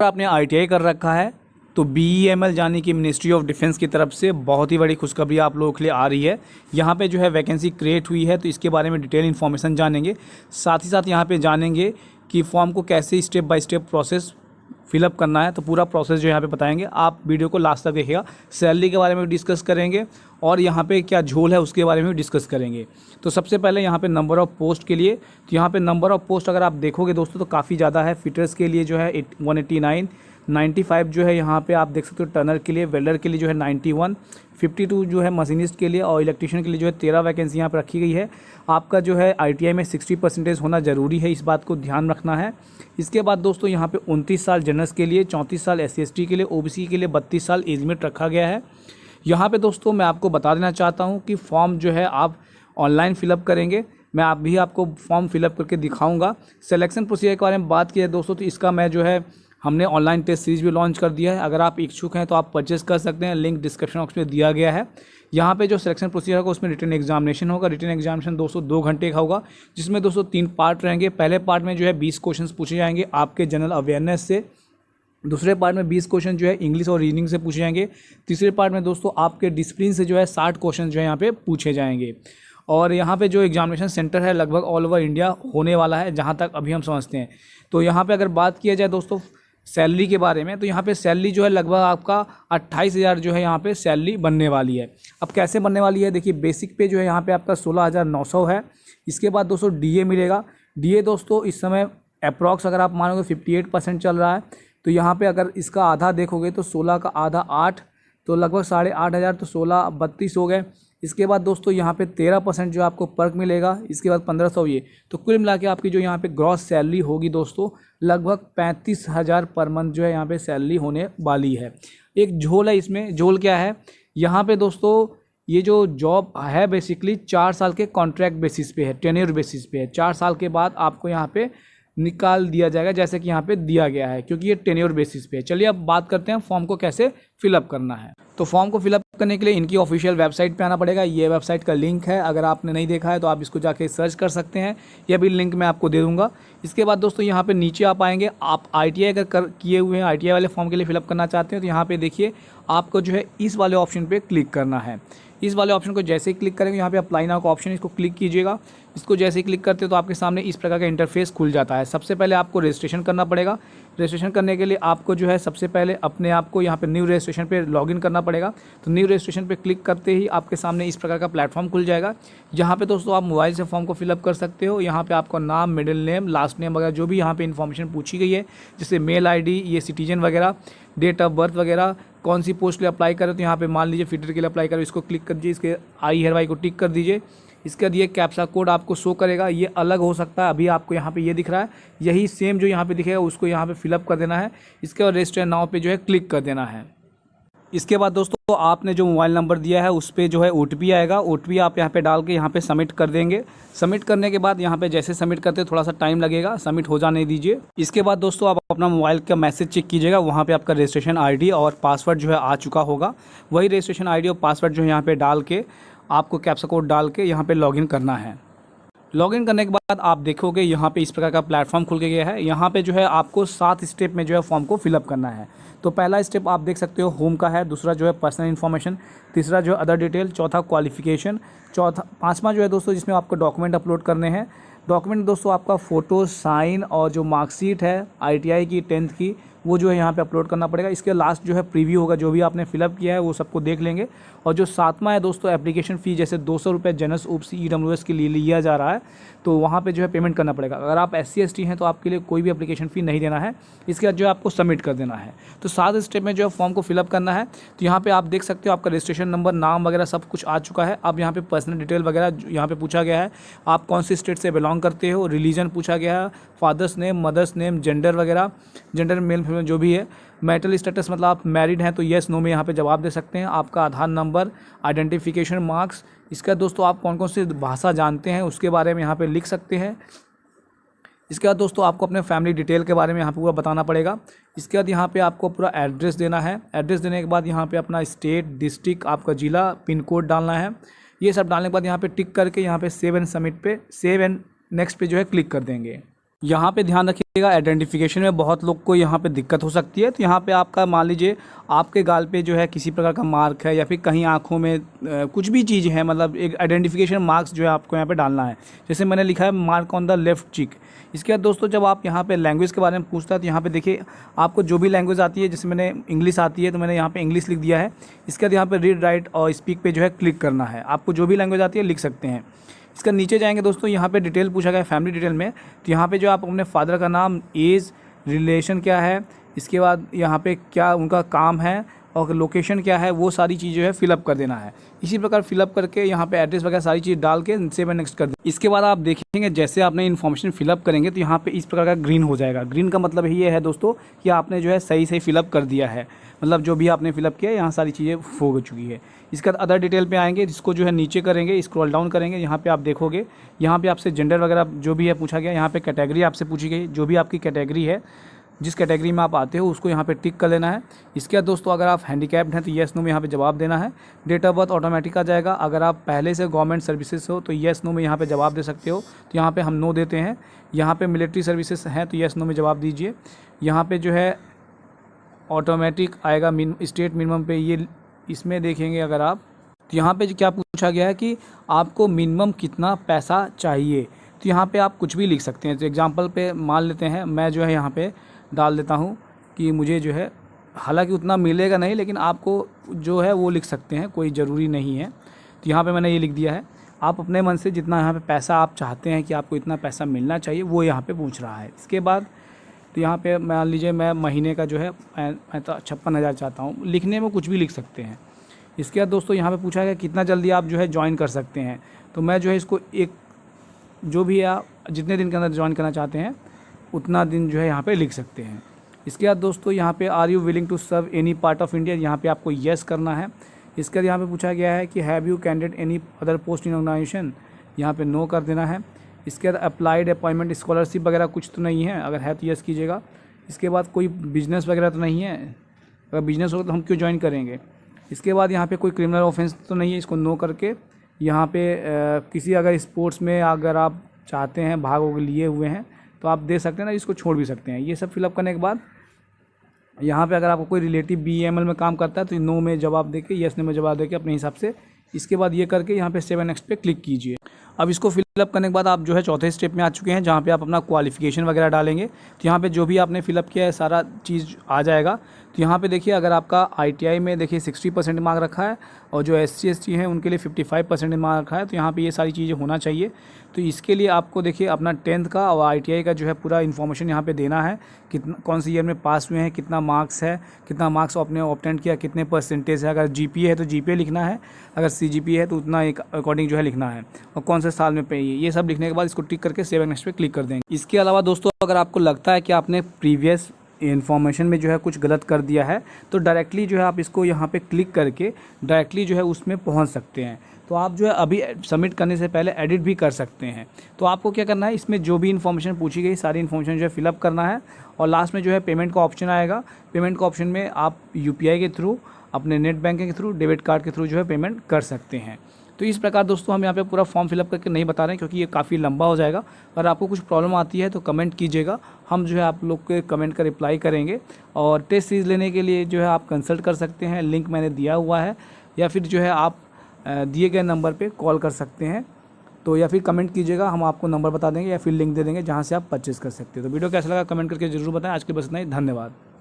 आपने ITI कर रखा है तो BEML यानी कि मिनिस्ट्री ऑफ डिफेंस की तरफ से बहुत ही बड़ी खुशखबरी आप लोगों के लिए आ रही है। यहाँ पे जो है वैकेंसी क्रिएट हुई है, तो इसके बारे में डिटेल इन्फॉर्मेशन जानेंगे। साथ ही साथ यहाँ पे जानेंगे कि फॉर्म को कैसे step by step process fill up करना है, तो पूरा प्रोसेस जो यहाँ पे बताएंगे। आप वीडियो को लास्ट तक देखिएगा। सैलरी के बारे में डिस्कस करेंगे और यहाँ पे क्या झोल है उसके बारे में भी डिस्कस करेंगे। तो सबसे पहले यहाँ पे नंबर ऑफ़ पोस्ट के लिए, तो यहाँ पे नंबर ऑफ़ पोस्ट अगर आप देखोगे दोस्तों तो काफ़ी ज़्यादा है। फिटर्स के लिए जो है 189, 95 जो है यहाँ पे आप देख सकते हो टर्नर के लिए, वेल्डर के लिए जो है 91, 52 जो है मशीनिस्ट के लिए और इलेक्ट्रीशियन के लिए जो है 13 वैकेंसी यहाँ पर रखी गई है। आपका जो है ITI में 60% होना ज़रूरी है, इस बात को ध्यान रखना है। इसके बाद दोस्तों यहाँ पे 29 साल जनरल्स के लिए, 34 साल SC/ST के लिए, OBC के लिए 32 साल एज लिमिट रखा गया है। यहाँ पे दोस्तों मैं आपको बता देना चाहता हूँ कि फॉर्म जो है आप ऑनलाइन फिलअप करेंगे। मैं आपको फॉर्म फिलअप करके दिखाऊंगा। सिलेक्शन प्रोसीजर के बारे में बात की है दोस्तों, तो इसका मैं जो है हमने ऑनलाइन टेस्ट सीरीज भी लॉन्च कर दिया है। अगर आप इच्छुक हैं तो आप परचेस कर सकते हैं, लिंक डिस्क्रिप्शन बॉक्स में दिया गया है। यहाँ पे जो सिलेक्शन प्रोसीजर होगा उसमें रिटन एग्जामिनेशन होगा। रिटन एग्जामिनेशन दोस्तों 2 घंटे का होगा, जिसमें दोस्तों 3 पार्ट रहेंगे। पहले पार्ट में जो है 20 क्वेश्चन पूछे जाएंगे आपके जनरल अवेयरनेस से। दूसरे पार्ट में 20 क्वेश्चन जो है इंग्लिश और रीजनिंग से पूछे जाएंगे। तीसरे पार्ट में दोस्तों आपके डिसिप्लिन से जो है 60 क्वेश्चन जो है यहाँ पे पूछे जाएंगे। और यहाँ पे जो एग्जामिनेशन सेंटर है लगभग ऑल ओवर इंडिया होने वाला है, जहाँ तक अभी हम समझते हैं। तो यहाँ पे अगर बात किया जाए दोस्तों सैलरी के बारे में, तो यहाँ पे सैलरी जो है लगभग आपका 28,000 जो है यहाँ पे सैलरी बनने वाली है। अब कैसे बनने वाली है देखिए, बेसिक पे जो है यहाँ पे आपका 16,900 है। इसके बाद दोस्तों DA मिलेगा। DA दोस्तों इस समय अप्रॉक्स अगर आप मानोगे 58% चल रहा है, तो यहाँ पे अगर इसका आधा देखोगे तो 16 का आधा 8, तो लगभग 8,500, तो 16 32 हो गए। इसके बाद दोस्तों यहाँ पे 13% जो आपको पर्क मिलेगा। इसके बाद 1500 ये, तो कुल मिला के आपकी जो यहाँ पे ग्रॉस सैलरी होगी दोस्तों लगभग 35,000 पर मंथ जो है यहाँ पे सैलरी होने वाली है। एक झोल है इसमें। झोल क्या है, यहाँ पे दोस्तों ये जो जॉब है बेसिकली 4 साल के कॉन्ट्रैक्ट बेसिस पे है, टेन्योर बेसिस पे है। 4 साल के बाद आपको यहाँ पे निकाल दिया जाएगा, जैसे कि यहाँ पे दिया गया है, क्योंकि ये टेन्योर बेसिस पे है। चलिए अब बात करते हैं फॉर्म को कैसे फिलअप करना है। तो फॉर्म को फिलअप करने के लिए इनकी ऑफिशियल वेबसाइट पे आना पड़ेगा। ये वेबसाइट का लिंक है, अगर आपने नहीं देखा है तो आप इसको जाके सर्च कर सकते हैं, यह भी लिंक मैं आपको दे दूंगा। इसके बाद दोस्तों यहाँ पे नीचे आप आएंगे। आप ITI अगर किए हुए हैं, ITI वाले फॉर्म के लिए फिलअप करना चाहते हैं, तो यहाँ पे देखिए आपको जो है इस वाले ऑप्शन पे क्लिक करना है। इस वाले ऑप्शन को जैसे ही क्लिक करेंगे, यहाँ पे अप्लाई नाउ का ऑप्शन है, इसको क्लिक कीजिएगा। इसको जैसे ही क्लिक करते हो तो आपके सामने इस प्रकार का इंटरफेस खुल जाता है। सबसे पहले आपको रजिस्ट्रेशन करना पड़ेगा। रजिस्ट्रेशन करने के लिए आपको जो है सबसे पहले अपने आप को यहाँ पे न्यू रजिस्ट्रेशन पे लॉगिन करना पड़ेगा। तो न्यू रजिस्ट्रेशन पे क्लिक करते ही आपके सामने इस प्रकार का प्लेटफॉर्म खुल जाएगा। यहाँ पे दोस्तों आप मोबाइल से फॉर्म को फिलअप कर सकते हो। यहाँ पे आपका नाम, मिडिल नेम, लास्ट नेम वगैरह जो भी यहाँ पे इन्फॉर्मेशन पूछी गई है, जैसे मेल ID, ये सिटीजन वगैरह, डेट ऑफ बर्थ वगैरह, कौन सी पोस्ट के लिए अप्लाई करें, तो यहाँ पे मान लीजिए फिटर के लिए अप्लाई करें, इसको क्लिक कर दीजिए। इसके I/Y को टिक कर दीजिए। इसके बाद ये कैप्चा कोड आपको शो करेगा, ये अलग हो सकता है। अभी आपको यहाँ पे ये दिख रहा है, यही सेम जो यहाँ पे दिखेगा उसको यहाँ पे फिलअप कर देना है। इसके बाद रजिस्टर नाउ पे जो है क्लिक कर देना है। इसके बाद दोस्तों आपने जो मोबाइल नंबर दिया है उस पर जो है OTP आएगा। OTP आप यहाँ पे डाल के यहाँ पे सबमिट कर देंगे। सबमिट करने के बाद यहाँ पे जैसे सबमिट करते हैं थोड़ा सा टाइम लगेगा, सबमिट हो जाने दीजिए। इसके बाद दोस्तों आप अपना मोबाइल का मैसेज चेक कीजिएगा, वहाँ पे आपका रजिस्ट्रेशन ID और पासवर्ड जो है आ चुका होगा। वही रजिस्ट्रेशन ID और पासवर्ड जो है यहाँ पे डाल के आपको कैप्चा कोड डाल के यहाँ पे लॉगिन करना है। लॉगिन करने के बाद आप देखोगे यहाँ पे इस प्रकार का प्लेटफॉर्म खुल के गया है। यहाँ पे जो है आपको 7 स्टेप में जो है फॉर्म को फिलअप करना है। तो पहला स्टेप आप देख सकते हो होम का है, दूसरा जो है पर्सनल इन्फॉर्मेशन, तीसरा जो है अदर डिटेल, चौथा क्वालिफिकेशन, पाँचवा जो है दोस्तों जिसमें आपको डॉक्यूमेंट अपलोड करने हैं। डॉक्यूमेंट दोस्तों आपका फ़ोटो, साइन और जो मार्कशीट है ITI की 10th की, वो जो है यहाँ पे अपलोड करना पड़ेगा। इसके लास्ट जो है प्रीव्यू होगा, जो भी आपने फिलअप किया है वो सबको देख लेंगे। और जो 7वां है दोस्तों एप्लीकेशन फ़ी, जैसे 200 रुपये जनरल OBC EWS के लिए लिया जा रहा है, तो वहाँ पे जो है पेमेंट करना पड़ेगा। अगर आप SC/ST हैं तो आपके लिए कोई भी एप्लीकेशन फ़ी नहीं देना है। इसके बाद जो है आपको सबमिट कर देना है। तो 7 स्टेप में जो है फॉर्म को फिलअप करना है। तो यहाँ पे आप देख सकते हो आपका रजिस्ट्रेशन नंबर, नाम वगैरह सब कुछ आ चुका है। अब यहाँ पे पर्सनल डिटेल वगैरह यहाँ पे पूछा गया है, आप कौन सी स्टेट से बिलोंग करते हो, रिलीजन पूछा गया है, father's name, mother's name, gender वगैरह, जेंडर मेल फीमेल जो भी है, मैरिटल स्टेटस मतलब आप मैरिड हैं तो येस नो में यहाँ पे जवाब दे सकते हैं। आपका आधार नंबर, आइडेंटिफिकेशन मार्क्स, इसका दोस्तों आप कौन कौन सी भाषा जानते हैं उसके बारे में यहाँ पे लिख सकते हैं। इसके बाद दोस्तों आपको अपने फैमिली डिटेल के बारे में यहाँ पे पूरा बताना पड़ेगा। इसके बाद यहाँ पे आपको पूरा एड्रेस देना है। एड्रेस देने के बाद यहाँ पे अपना स्टेट, डिस्ट्रिक्ट, आपका ज़िला, पिन कोड डालना है। ये सब डालने के बाद यहाँ पे टिक करके यहाँ पे सेव एंड सबमिट पे, सेव एंड नेक्स्ट पे जो है क्लिक कर देंगे। यहाँ पे ध्यान रखिएगा, आइडेंटिफिकेशन में बहुत लोग को यहाँ पे दिक्कत हो सकती है। तो यहाँ पे आपका मान लीजिए आपके गाल पे जो है किसी प्रकार का मार्क है या फिर कहीं आँखों में कुछ भी चीज़ है, मतलब एक आइडेंटिफिकेशन मार्क्स जो है आपको यहाँ पे डालना है। जैसे मैंने लिखा है मार्क ऑन द लेफ्ट चीक। इसके बाद दोस्तों जब आप यहाँ पे लैंग्वेज के बारे में पूछता है तो यहाँ पे देखिए आपको जो भी लैंग्वेज आती है, जैसे मैंने इंग्लिश आती है तो मैंने यहाँ पे इंग्लिश लिख दिया है। इसके बाद यहाँ पे रीड राइट और स्पीक पे जो है क्लिक करना है। आपको जो भी लैंग्वेज आती है लिख सकते हैं। इसका नीचे जाएंगे दोस्तों, यहाँ पे डिटेल पूछा गया है फैमिली डिटेल में। तो यहाँ पे जो आप अपने फादर का नाम, एज, रिलेशन क्या है, इसके बाद यहाँ पे क्या उनका काम है और लोकेशन क्या है, वो सारी चीज़ जो है फिलअप कर देना है। इसी प्रकार फिलअप करके यहाँ पे एड्रेस वगैरह सारी चीज़ डाल के सेव एंड नेक्स्ट कर दें। इसके बाद आप देखेंगे जैसे आपने इन्फॉर्मेशन फिलअप करेंगे तो यहाँ पे इस प्रकार का ग्रीन हो जाएगा। ग्रीन का मतलब ये है दोस्तों कि आपने जो है सही सही फिलअप कर दिया है, मतलब जो भी आपने फिलअप किया यहाँ सारी चीज़ें हो चुकी है। इसके बाद अदर डिटेल पे आएंगे, जिसको जो है नीचे करेंगे, स्क्रॉल डाउन करेंगे। यहाँ पे आप देखोगे यहाँ पे आपसे जेंडर वगैरह जो भी है पूछा गया। यहाँ पे कैटेगरी आपसे पूछी गई, जो भी आपकी कैटेगरी है, जिस कैटेगरी में आप आते हो उसको यहाँ पे टिक कर लेना है। इसके बाद दोस्तों अगर आप हैंडीकैप्ड हैं तो येस नो में यहाँ पे जवाब देना है। डेट ऑफ बर्थ ऑटोमेटिक आ जाएगा। अगर आप पहले से गवर्नमेंट सर्विसेज हो तो येस नो में यहाँ पे जवाब दे सकते हो, तो यहाँ पे हम नो देते हैं। यहाँ पे मिलिट्री सर्विसेज हैं तो येस नो में जवाब दीजिए। यहाँ पे जो है ऑटोमेटिक आएगा स्टेट मिनिमम पे, ये इसमें देखेंगे अगर आप तो यहाँ पे क्या पूछा गया है कि आपको मिनिमम कितना पैसा चाहिए। तो यहाँ पे आप कुछ भी लिख सकते हैं। तो एग्जांपल पे मान लेते हैं, मैं जो है यहाँ पे डाल देता हूँ कि मुझे जो है, हालांकि उतना मिलेगा नहीं लेकिन आपको जो है वो लिख सकते हैं, कोई ज़रूरी नहीं है। तो यहाँ पे मैंने ये लिख दिया है। आप अपने मन से जितना यहाँ पे पैसा आप चाहते हैं कि आपको इतना पैसा मिलना चाहिए वो यहाँ पे पूछ रहा है। इसके बाद तो यहाँ पे मान लीजिए मैं महीने का जो है मैं तो 56,000 चाहता हूँ, लिखने में कुछ भी लिख सकते हैं। इसके बाद दोस्तों यहाँ पे पूछा गया कितना जल्दी आप जो है ज्वाइन कर सकते हैं। तो मैं जो है इसको एक जो भी आप जितने दिन के अंदर ज्वाइन करना चाहते हैं उतना दिन जो है यहाँ पे लिख सकते हैं। इसके बाद दोस्तों यहाँ पे are you willing to serve any part of India, यहाँ पे आपको येस करना है। इसके बाद यहाँ पे पूछा गया है कि have you candidate any other post in organisation, यहाँ पे नो कर देना है। इसके बाद अप्लाइड अपॉइंटमेंट स्कॉलरशिप वगैरह कुछ तो नहीं है, अगर है तो येस कीजिएगा। इसके बाद कोई बिजनेस वगैरह तो नहीं है, अगर बिजनेस होगा तो हम क्यों ज्वाइन करेंगे। इसके बाद यहाँ पे कोई क्रिमिनल ऑफेंस तो नहीं है, इसको नो करके यहाँ पे किसी अगर स्पोर्ट्स में अगर आप चाहते हैं भाग लिए हुए हैं तो आप दे सकते हैं ना, इसको छोड़ भी सकते हैं। ये सब फिलअप करने के बाद यहाँ पे अगर आपको कोई रिलेटिव BAML में काम करता है तो नो में जवाब देके, येस नो में जवाब देके अपने हिसाब से। इसके बाद ये करके यहाँ पे सेव एंड नेक्स्ट पे क्लिक कीजिए। अब इसको फिलअप करने के बाद आप जो है चौथे स्टेप में आ चुके हैं, जहाँ पे आप अपना क्वालिफिकेशन वगैरह डालेंगे। तो यहाँ पे जो भी आपने फिलअप किया है सारा चीज़ आ जाएगा। तो यहाँ पे देखिए अगर आपका ITI में देखिए 60% मार्क रखा है और जो SC ST हैं उनके लिए 55% मार्क रखा है, तो यहाँ पे ये सारी चीज़ें होना चाहिए। तो इसके लिए आपको देखिए अपना 10th का और ITI का जो है पूरा इन्फॉर्मेशन यहाँ पे देना है, कितना कौन सी ईयर में पास हुए हैं, कितना मार्क्स है, कितना मार्क्स आपने ऑब्टेन किया, कितने परसेंटेज है। अगर GPA है तो GPA लिखना है, अगर CGPA है तो उतना एक अकॉर्डिंग जो है लिखना है, और कौन से साल में पे ये सब लिखने के बाद इसको टिक करके सेव एंड नेक्स्ट पे क्लिक कर देंगे। इसके अलावा दोस्तों अगर आपको लगता है कि आपने प्रीवियस इन्फॉर्मेशन में जो है कुछ गलत कर दिया है तो डायरेक्टली जो है आप इसको यहाँ पे क्लिक करके डायरेक्टली जो है उसमें पहुँच सकते हैं। तो आप जो है अभी सबमिट करने से पहले एडिट भी कर सकते हैं। तो आपको क्या करना है, इसमें जो भी इन्फॉर्मेशन पूछी गई सारी इन्फॉर्मेशन जो है फिलअप करना है, और लास्ट में जो है पेमेंट का ऑप्शन आएगा। पेमेंट का ऑप्शन में आप UPI के थ्रू, अपने नेट बैंकिंग के थ्रू, डेबिट कार्ड के थ्रू जो है पेमेंट कर सकते हैं। तो इस प्रकार दोस्तों हम यहाँ पे पूरा फॉर्म फिलअप करके नहीं बता रहे हैं क्योंकि ये काफ़ी लंबा हो जाएगा। अगर आपको कुछ प्रॉब्लम आती है तो कमेंट कीजिएगा, हम जो है आप लोग के कमेंट का रिप्लाई करेंगे। और टेस्ट सीरीज़ लेने के लिए जो है आप कंसल्ट कर सकते हैं, लिंक मैंने दिया हुआ है, या फिर जो है आप दिए गए नंबर पे कॉल कर सकते हैं। तो या फिर कमेंट कीजिएगा, हम आपको नंबर बता देंगे या फिर लिंक दे देंगे जहाँ से आप परचेज़ कर सकते हैं। तो वीडियो कैसा लगा कमेंट करके ज़रूर बताएं। आज के बस इतना ही, धन्यवाद।